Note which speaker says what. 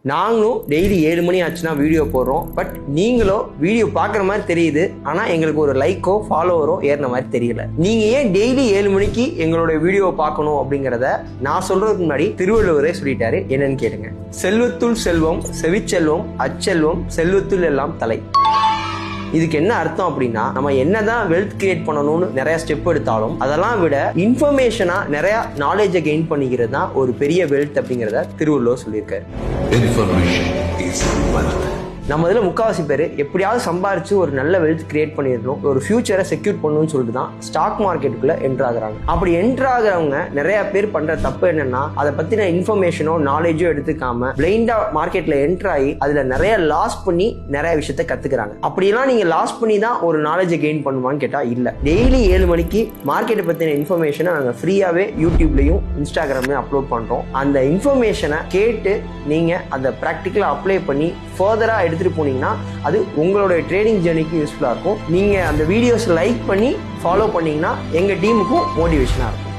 Speaker 1: நாங்களும் டெய்லி 7 மணி ஆச்சுன்னா வீடியோ போடுறோம். பட் நீங்களும் வீடியோ பார்க்குற மாதிரி தெரியுது, ஆனால் எங்களுக்கு ஒரு லைக்கோ ஃபாலோவரோ ஏறின மாதிரி தெரியல. நீங்கள் ஏன் டெய்லி 7 மணிக்கு எங்களோட வீடியோவை பார்க்கணும் அப்படிங்கிறத நான் சொல்றதுக்கு முன்னாடி திருவள்ளுவரே சொல்லிட்டாரு. என்னன்னு கேளுங்க. செல்வத்துள் செல்வம், செவிச்செல்வம், அச்செல்வம், செல்வத்துள் எல்லாம் தலை. இதுக்கு என்ன அர்த்தம் அப்படின்னா, நம்ம என்னதான் வெல்த் கிரியேட் பண்ணணும்னு நிறைய ஸ்டெப் எடுத்தாலும் அதெல்லாம் விட இன்ஃபர்மேஷனா நிறைய நாலேஜை கெயின் பண்ணிக்கிறது தான் ஒரு பெரிய வெல்த் அப்படிங்கிறத திருவள்ளுவர் சொல்லியிருக்காரு. நம்ம இதில் முக்கால்வாசி பேர் எப்படியாவது சம்பாரிச்சு ஒரு நல்ல வெல்த் கிரியேட் பண்ணிடணும், ஒரு ஃபியூச்சரை செக்யூர் பண்ணணும்னு சொல்லிட்டு தான் ஸ்டாக் மார்க்கெட்டுக்குள்ள என்ட்ரு ஆகுறாங்க. அப்படி என்ட்ரு ஆகுறவங்க நிறைய பேர் பண்ற தப்பு என்னன்னா, அதை பத்தின இன்ஃபர்மேஷனோ நாலேஜோ எடுத்துக்காம பிளைண்டா மார்க்கெட்ல என்ட்ரு ஆகி அதுல நிறைய லாஸ் பண்ணி நிறைய விஷயத்த கத்துக்கிறாங்க. அப்படியெல்லாம் நீங்க லாஸ் பண்ணி தான் ஒரு நாலேஜை கெயின் பண்ணுவான்னு கேட்டா இல்ல. டெய்லி 7 மணிக்கு மார்க்கெட்டை பத்தின இன்ஃபர்மேஷனை நாங்கள் ஃப்ரீயாவே யூடியூப்லயும் இன்ஸ்டாகிராம்லயும் அப்லோட் பண்றோம். அந்த இன்ஃபர்மேஷனை கேட்டு நீங்க அதை ப்ராக்டிக்கலா அப்ளை பண்ணி ஃபர்தரா எடுத்துட்டு போனீங்கன்னா அது உங்களோட ட்ரேடிங் ஜர்னிக்கு யூஸ்ஃபுல்லா இருக்கும். நீங்க அந்த வீடியோஸ் லைக் பண்ணி ஃபாலோ பண்ணீங்கன்னா எங்க டீமுக்கும் மோட்டிவேஷனா இருக்கும்.